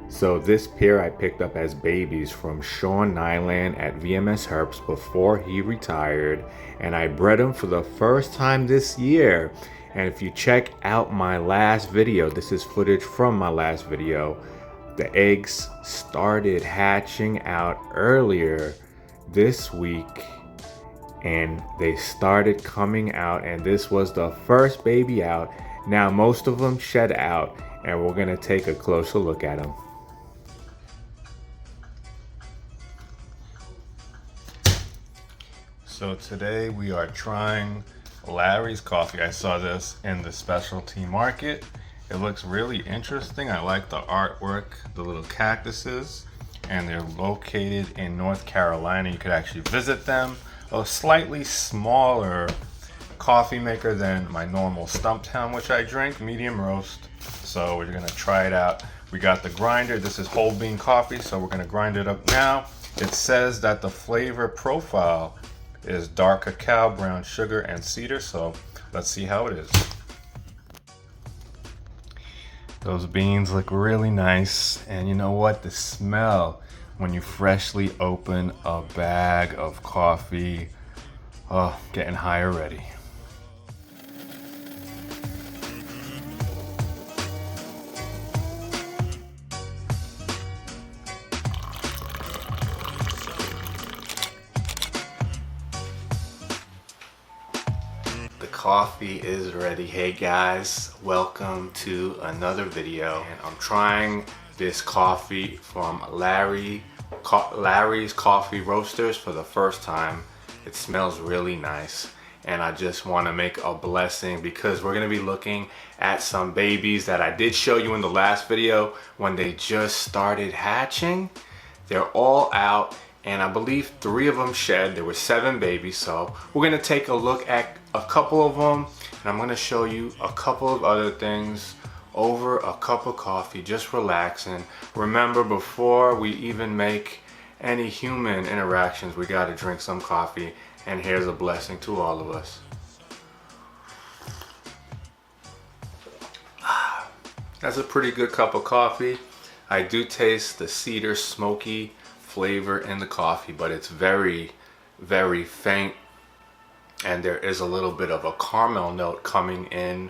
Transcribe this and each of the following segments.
So this pair I picked up as babies from Sean Nyland at VMS Herps before he retired, and I bred them for the first time this year. And if you check out my last video, this is footage from my last video, the eggs started hatching out earlier this week and they started coming out, and this was the first baby out. Now most of them shed out, and we're gonna take a closer look at them. So today we are trying Larry's coffee. I saw this in the specialty market. It looks really interesting. I like the artwork, the little cactuses, and they're located in North Carolina. You could actually visit them. A slightly smaller coffee maker than my normal Stumptown, which I drink, medium roast. So we're gonna try it out. We got the grinder. This is whole bean coffee, so we're gonna grind it up now. It says that the flavor profile is dark cacao, brown sugar, and cedar, so let's see how it is. Those beans look really nice, and you know what? The smell when you freshly open a bag of coffee, oh, getting high already. The coffee is ready. Hey guys, welcome to another video. And I'm trying this coffee from Larry's Coffee Roasters for the first time. It smells really nice, and I just want to make a blessing because we're going to be looking at some babies that I did show you in the last video when they just started hatching. They're all out, and I believe 3 of them shed. There were 7 babies, so we're going to take a look at a couple of them, and I'm going to show you a couple of other things over a cup of coffee, just relaxing. Remember, before we even make any human interactions, we got to drink some coffee, and here's a blessing to all of us. That's a pretty good cup of coffee. I do taste the cedar smoky flavor in the coffee, but it's very, very faint, and there is a little bit of a caramel note coming in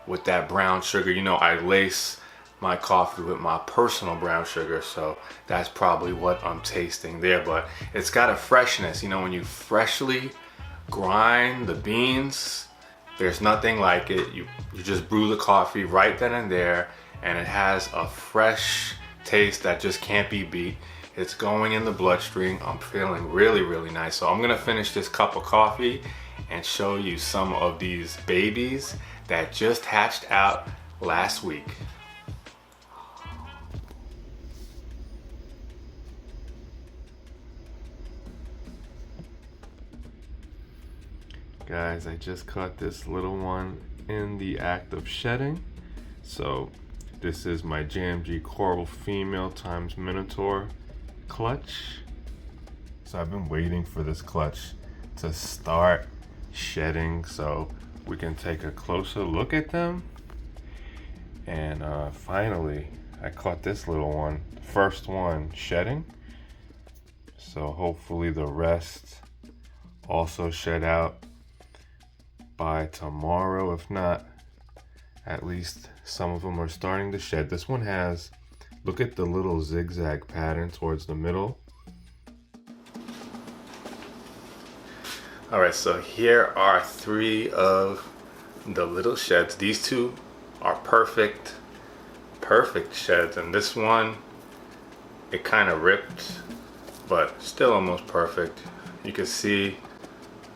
with that brown sugar. You know, I lace my coffee with my personal brown sugar, so that's probably what I'm tasting there. But it's got a freshness. You know, when you freshly grind the beans, there's nothing like it. You just brew the coffee right then and there, and it has a fresh taste that just can't be beat. It's going in the bloodstream. I'm feeling really, really nice. So I'm gonna finish this cup of coffee and show you some of these babies that just hatched out last week. Guys, I just caught this little one in the act of shedding. So this is my JMG Coral Female times Minotaur clutch. So I've been waiting for this clutch to start shedding so we can take a closer look at them. And finally I caught this little one, first one shedding. So hopefully the rest also shed out by tomorrow. If not, at least some of them are starting to shed. This one has, look at the little zigzag pattern towards the middle. All right, so here are 3 of the little sheds. These 2 are perfect sheds, and this one, it kind of ripped, but still almost perfect. You can see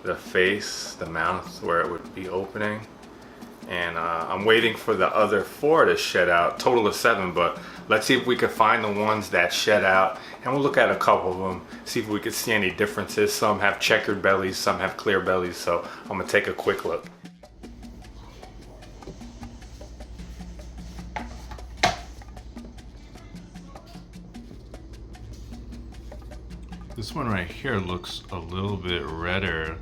the face, the mouth where it would be opening. And I'm waiting for the other 4 to shed out, total of 7, but let's see if we can find the ones that shed out, and we'll look at a couple of them, see if we can see any differences. Some have checkered bellies, some have clear bellies, so I'm gonna take a quick look. This one right here looks a little bit redder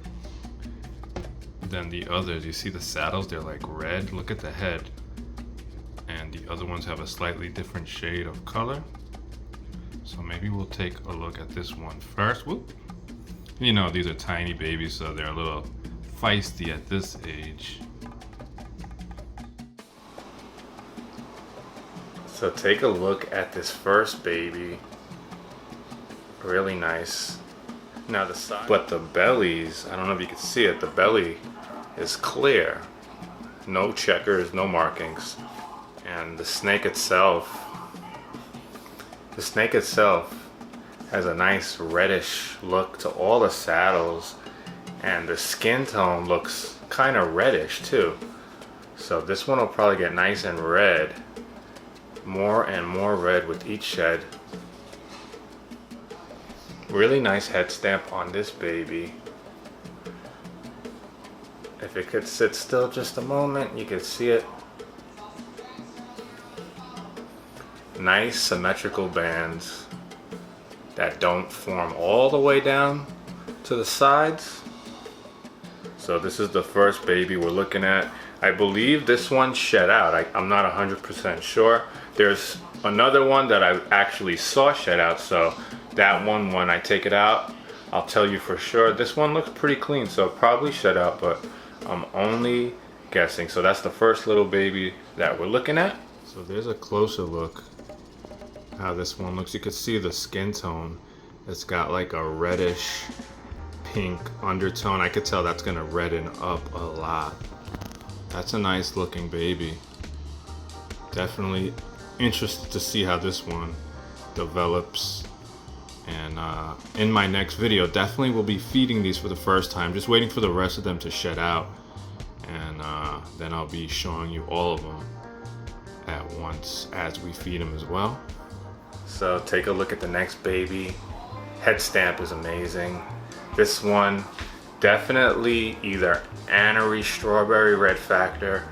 than the others. You see the saddles, they're like red. Look at the head. And the other other ones have a slightly different shade of color. So maybe we'll take a look at this one first. Whoop. You know, these are tiny babies, so they're a little feisty at this age. So take a look at this first baby. Really nice. Now the side, but the bellies, I don't know if you can see it, the belly is clear. No checkers, no markings. And the snake itself has a nice reddish look to all the saddles, and the skin tone looks kind of reddish too. So this one will probably get nice and red, more and more red with each shed. Really nice head stamp on this baby. If it could sit still just a moment, you could see it. Nice symmetrical bands that don't form all the way down to the sides. So this is the first baby we're looking at. I believe this one shed out. I'm not 100% sure. There's another one that I actually saw shed out, so that one, when I take it out, I'll tell you for sure. This one looks pretty clean, so it probably shed out, but I'm only guessing. So that's the first little baby that we're looking at. So there's a closer look how this one looks. You can see the skin tone. It's got like a reddish pink undertone. I could tell that's gonna redden up a lot. That's a nice looking baby. Definitely interested to see how this one develops. And in my next video, definitely will be feeding these for the first time, just waiting for the rest of them to shed out, and then I'll be showing you all of them at once as we feed them as well. So take a look at the next baby. Head stamp is amazing. This one definitely either Anery strawberry red factor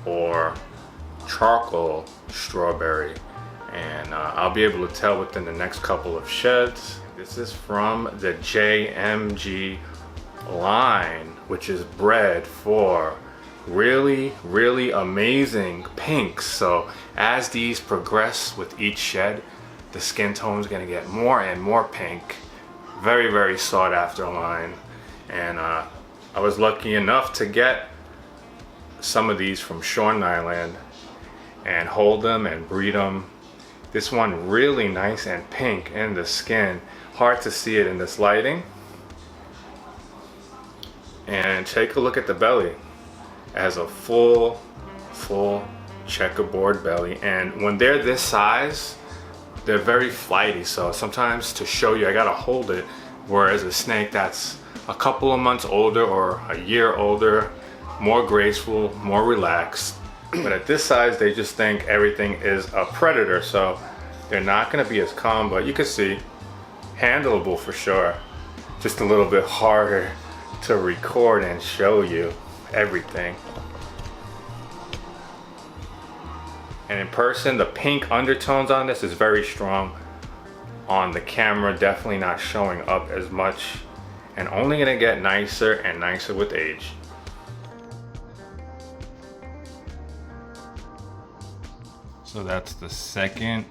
or charcoal strawberry, and I'll be able to tell within the next couple of sheds. This is from the JMG line, which is bred for really amazing pinks. So as these progress with each shed, the skin tone is going to get more and more pink. Very sought after line, and I was lucky enough to get some of these from Shorn Island and hold them and breed them. This one really nice and pink in the skin. Hard to see it in this lighting. And take a look at the belly. It has a full checkerboard belly, and when they're this size, they're very flighty. So sometimes to show you, I gotta hold it, whereas a snake that's a couple of months older or a year older, more graceful, more relaxed. But at this size, they just think everything is a predator, so they're not gonna be as calm, but you can see, handleable for sure. Just a little bit harder to record and show you everything. And in person, the pink undertones on this is very strong. On the camera, definitely not showing up as much, and only gonna get nicer and nicer with age. So that's the second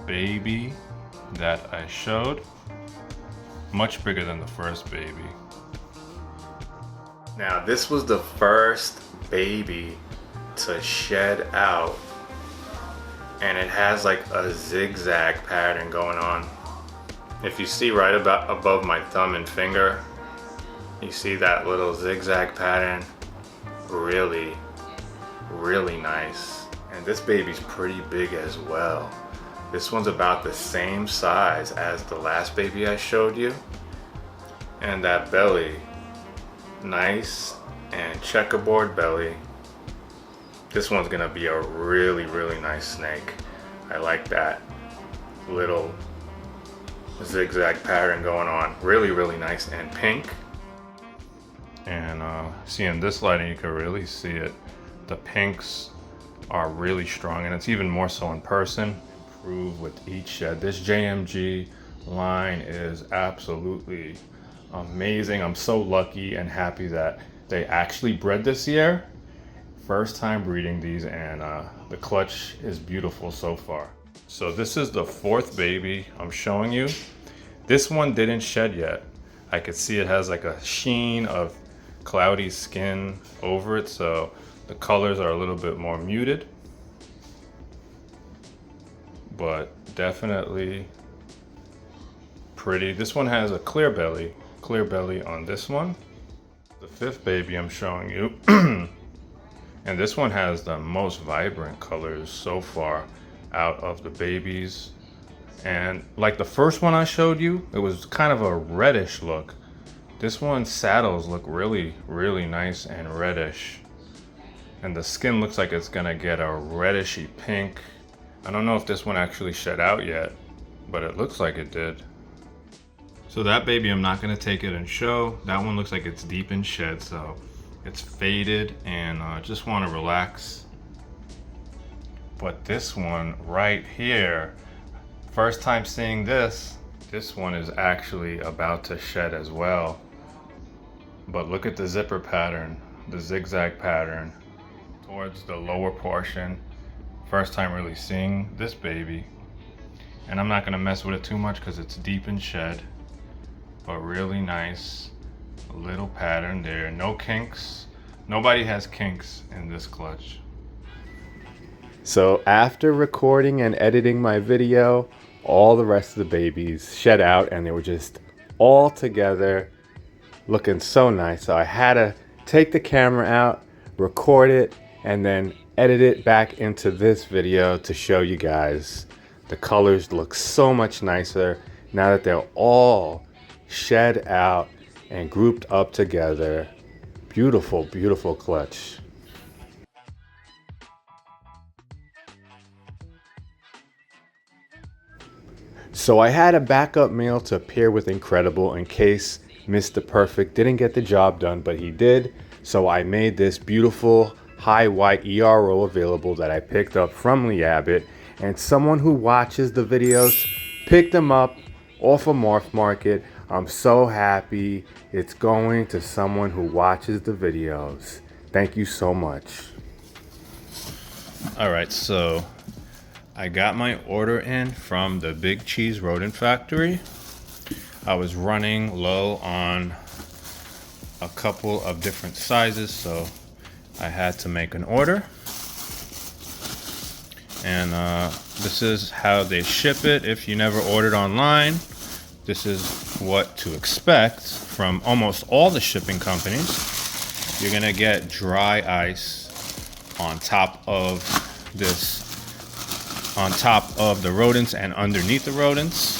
baby that I showed. Much bigger than the first baby. Now this was the first baby to shed out, and it has like a zigzag pattern going on. If you see right about above my thumb and finger, you see that little zigzag pattern. Really nice. And this baby's pretty big as well. This one's about the same size as the last baby I showed you. And that belly, nice and checkerboard belly. This one's gonna be a really nice snake. I like that little zigzag pattern going on. Really nice and pink. And see in this lighting, you can really see it. The pinks are really strong, and it's even more so in person. Improve with each shed. This JMG line is absolutely amazing. I'm so lucky and happy that they actually bred this year. First time breeding these, and The clutch is beautiful so far. So this is the fourth baby I'm showing you. This one didn't shed yet. I could see it has like a sheen of cloudy skin over it, so the colors are a little bit more muted. But definitely pretty. This one has a clear belly on this one. The fifth baby I'm showing you. And this one has the most vibrant colors so far out of the babies. And like the first one I showed you, it was kind of a reddish look. This one's saddles look really, really nice and reddish. And the skin looks like it's gonna get a reddishy pink. I don't know if this one actually shed out yet, but it looks like it did. So that baby, I'm not gonna take it and show. That one looks like it's deep in shed, so it's faded and just wanna relax. But this one right here, first time seeing this one is actually about to shed as well. But look at the zipper pattern, the zigzag pattern towards the lower portion. First time really seeing this baby. And I'm not gonna mess with it too much because it's deep in shed, but really nice little pattern there. No kinks. Nobody has kinks in this clutch. So after recording and editing my video, all the rest of the babies shed out and they were just all together looking so nice. So I had to take the camera out, record it, and then edit it back into this video to show you guys. The colors look so much nicer now that they're all shed out and grouped up together. Beautiful, beautiful clutch. So I had a backup male to pair with Incredible in case Mr. Perfect didn't get the job done, but he did. So I made this beautiful high white ERO available that I picked up from Lee Abbott, and someone who watches the videos picked them up off a Morph Market. I'm so happy it's going to someone who watches the videos. Thank you so much. All right, so I got my order in from the Big Cheese Rodent Factory. I was running low on a couple of different sizes, so I had to make an order. And this is how they ship it. If you never ordered online, this is what to expect from almost all the shipping companies. You're gonna get dry ice on top of this, on top of the rodents and underneath the rodents.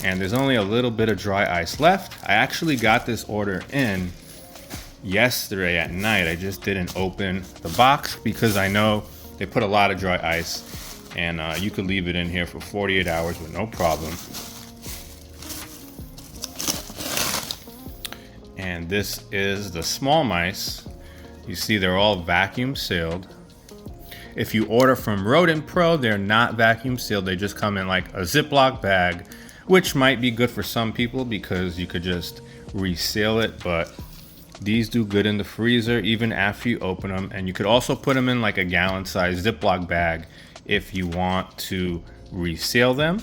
And there's only a little bit of dry ice left. I actually got this order in yesterday at night. I just didn't open the box because I know they put a lot of dry ice, and you could leave it in here for 48 hours with no problem. And this is the small mice. You see they're all vacuum sealed. If you order from Rodent Pro, they're not vacuum sealed. They just come in like a Ziploc bag, which might be good for some people because you could just reseal it, but these do good in the freezer even after you open them. And you could also put them in like a gallon-sized Ziploc bag if you want to reseal them.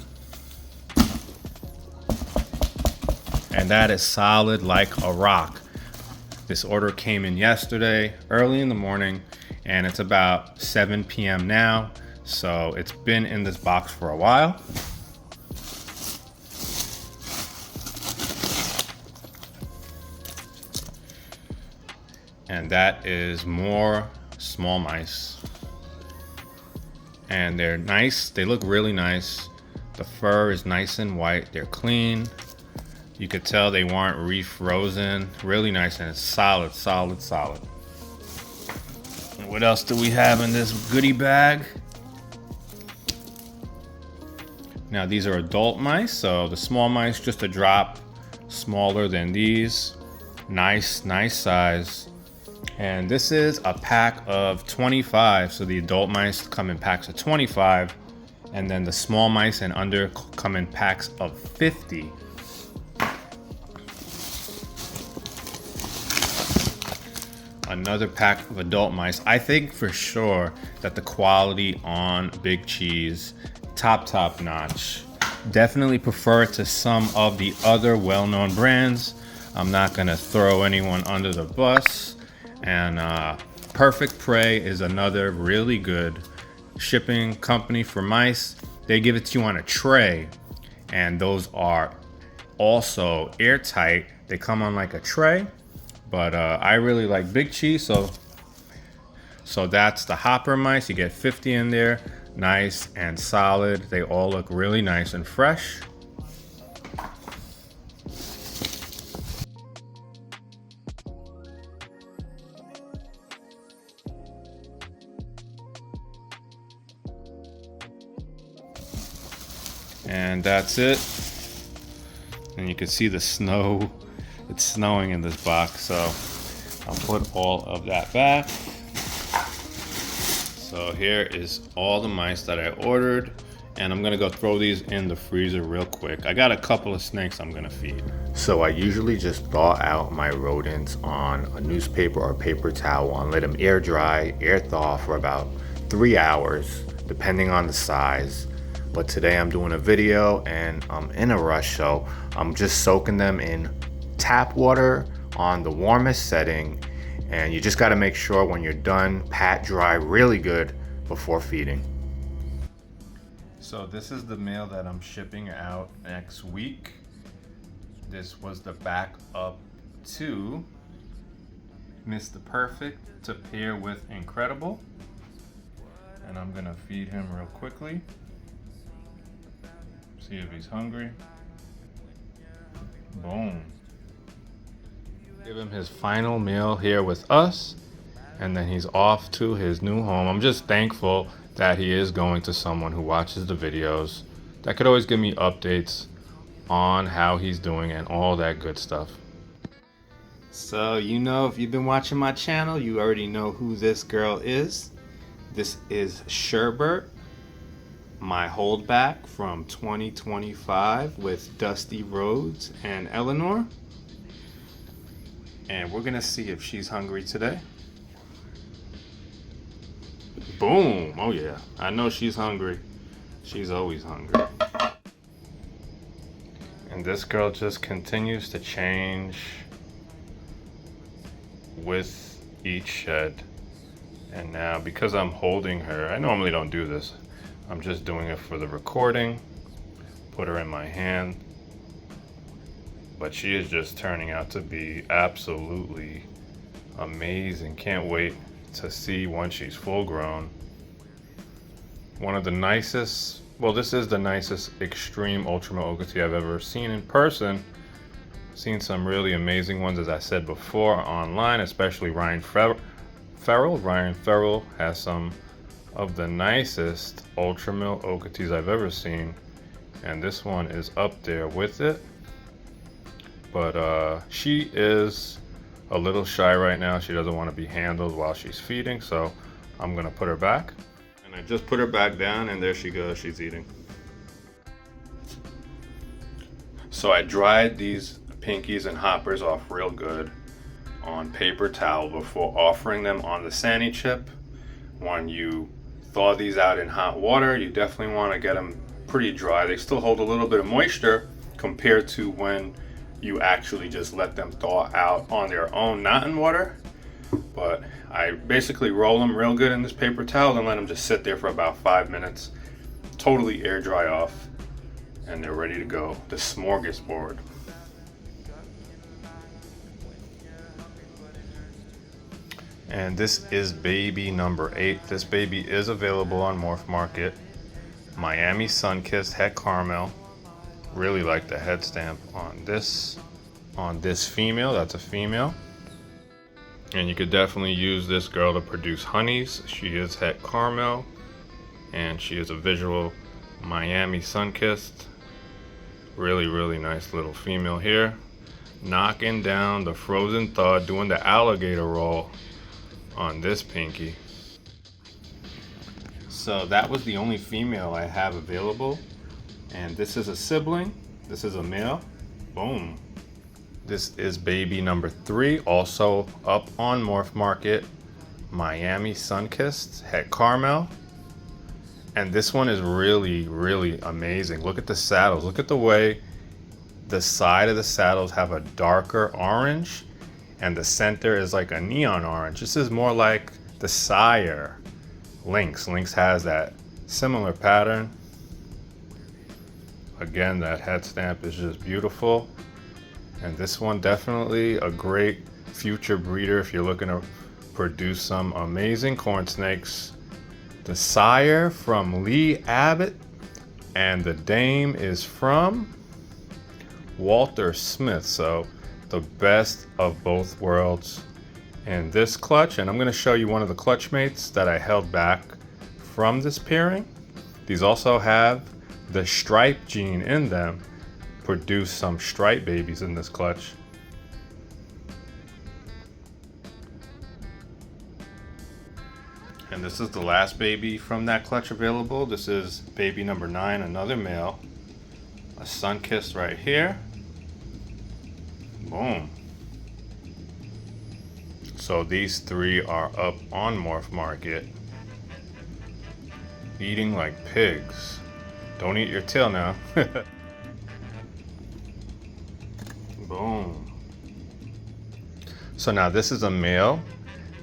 And that is solid like a rock. This order came in yesterday, early in the morning, and it's about 7 p.m. now. So it's been in this box for a while. And that is more small mice. And they're nice. They look really nice. The fur is nice and white. They're clean. You could tell they weren't refrozen. Really nice, and it's solid, solid, solid. And what else do we have in this goodie bag? Now these are adult mice, so the small mice just a drop smaller than these. Nice, nice size. And this is a pack of 25, so the adult mice come in packs of 25, and then the small mice and under come in packs of 50. another pack of adult mice. I think for sure that the quality on Big Cheese, top notch. Definitely prefer it to some of the other well-known brands. I'm not gonna throw anyone under the bus. And Perfect Prey is another really good shipping company for mice. They give it to you on a tray, and those are also airtight. They come on like a tray, but I really like Big Cheese, so that's the hopper mice. You get 50 in there, nice and solid. They all look really nice and fresh. And that's it. And you can see the snow. It's snowing in this box, so I'll put all of that back. So here is all the mice that I ordered, and I'm gonna go throw these in the freezer real quick. I got a couple of snakes I'm gonna feed. So I usually just thaw out my rodents on a newspaper or paper towel and let them air dry, air thaw for about 3 hours, depending on the size. But today I'm doing a video and I'm in a rush, so I'm just soaking them in tap water on the warmest setting. And you just gotta make sure when you're done, pat dry really good before feeding. So this is the mail that I'm shipping out next week. This was the backup to Mr. Perfect to pair with Incredible. And I'm gonna feed him real quickly. See if he's hungry. Boom. Give him his final meal here with us, and then he's off to his new home. I'm just thankful that he is going to someone who watches the videos that could always give me updates on how he's doing and all that good stuff. So, you know, if you've been watching my channel, you already know who this girl is. This is Sherbert, my holdback from 2025 with Dusty Rhodes and Eleanor. And we're gonna see if she's hungry today. Boom! Oh yeah, I know she's hungry. She's always hungry. And this girl just continues to change with each shed. And now, because I'm holding her, I normally don't do this. I'm just doing it for the recording. Put her in my hand. But she is just turning out to be absolutely amazing. Can't wait to see once she's full grown. One of the nicest, well, this is the nicest extreme ultra male ogre I've ever seen in person. Seen some really amazing ones, as I said before, online, especially Ryan Ferrell. Ryan Ferrell has some of the nicest ultra male ogre I've ever seen. And this one is up there with it. But she is a little shy right now. She doesn't want to be handled while she's feeding, so I'm gonna put her back. And I just put her back down, and there she goes, she's eating. So I dried these pinkies and hoppers off real good on paper towel before offering them on the Sani chip. When you thaw these out in hot water, you definitely want to get them pretty dry. They still hold a little bit of moisture compared to when you actually just let them thaw out on their own, not in water. But I basically roll them real good in this paper towel and let them just sit there for about 5 minutes, totally air dry off, and they're ready to go. The smorgasbord. And this is baby number 8. This baby is available on Morph Market. Miami Sunkissed Het Caramel. Really like the head stamp on this female. That's a female. And you could definitely use this girl to produce honeys. She is Het Caramel, and she is a visual Miami Sunkissed. Really, really nice little female here. Knocking down the frozen thaw, doing the alligator roll on this pinky. So that was the only female I have available. And this is a sibling. This is a male. Boom. This is baby number 3, also up on Morph Market. Miami Sunkissed, het caramel. And this one is really, really amazing. Look at the saddles. Look at the way the side of the saddles have a darker orange and the center is like a neon orange. This is more like the sire Lynx. Lynx has that similar pattern. Again, that head stamp is just beautiful. And this one definitely a great future breeder if you're looking to produce some amazing corn snakes. The sire from Lee Abbott and the dame is from Walter Smith. So the best of both worlds in this clutch. And I'm going to show you one of the clutch mates that I held back from this pairing. These also have the stripe gene in them. Produce some stripe babies in this clutch. And this is the last baby from that clutch available. This is baby number 9, another male. A Sunkissed right here. Boom. So these 3 are up on Morph Market. Eating like pigs. Don't eat your tail now. Boom. So now this is a male.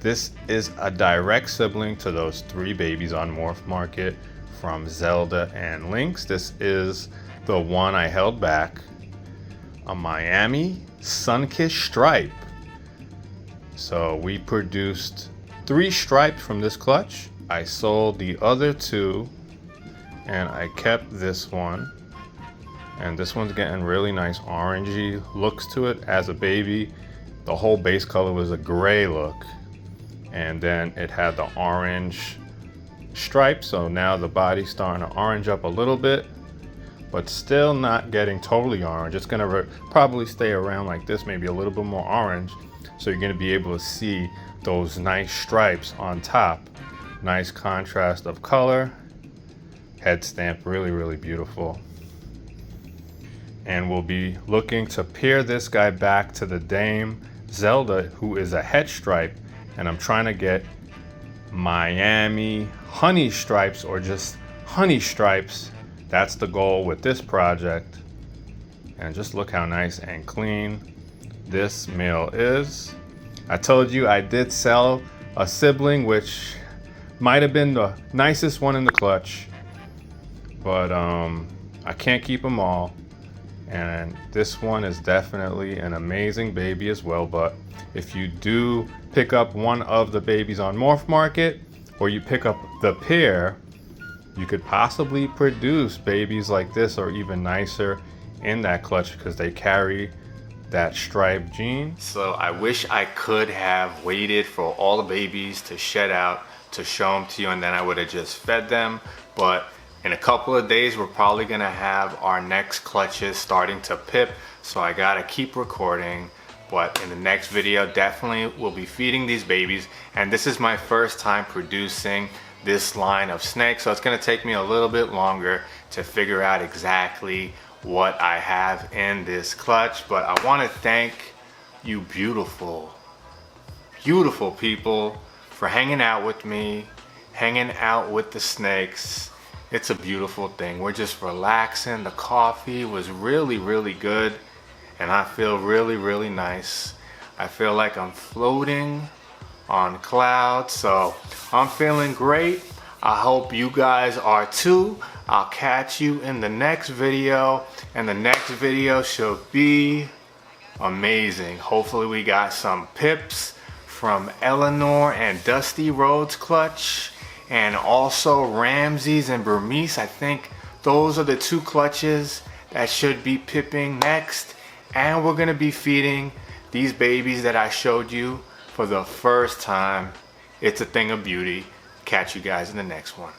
This is a direct sibling to those 3 babies on Morph Market from Zelda and Lynx. This is the one I held back. A Miami Sunkissed stripe. So we produced 3 stripes from this clutch. I sold the other 2 and I kept this one. And this one's getting really nice orangey looks to it as a baby. The whole base color was a gray look. And then it had the orange stripe. So now the body's starting to orange up a little bit, but still not getting totally orange. It's gonna probably stay around like this, maybe a little bit more orange. So you're gonna be able to see those nice stripes on top. Nice contrast of color. Head stamp, really, really beautiful. And we'll be looking to pair this guy back to the dame Zelda, who is a het stripe. And I'm trying to get Miami honey stripes or just honey stripes. That's the goal with this project. And just look how nice and clean this male is. I told you I did sell a sibling, which might have been the nicest one in the clutch, but I can't keep them all. And this one is definitely an amazing baby as well. But if you do pick up one of the babies on Morph Market, or you pick up the pair, you could possibly produce babies like this or even nicer in that clutch because they carry that stripe gene. So I wish I could have waited for all the babies to shed out to show them to you, and then I would have just fed them. But in a couple of days, we're probably gonna have our next clutches starting to pip, so I gotta keep recording. But in the next video, definitely we'll be feeding these babies. And this is my first time producing this line of snakes, so it's gonna take me a little bit longer to figure out exactly what I have in this clutch. But I wanna thank you beautiful, beautiful people for hanging out with me, hanging out with the snakes. It's a beautiful thing. We're just relaxing. The coffee was really, really good. And I feel really, really nice. I feel like I'm floating on clouds. So I'm feeling great. I hope you guys are too. I'll catch you in the next video. And the next video should be amazing. Hopefully we got some pips from Eleanor and Dusty Rhodes clutch. And also Ramses and Burmese. I think those are the 2 clutches that should be pipping next. And we're gonna be feeding these babies that I showed you for the first time. It's a thing of beauty. Catch you guys in the next one.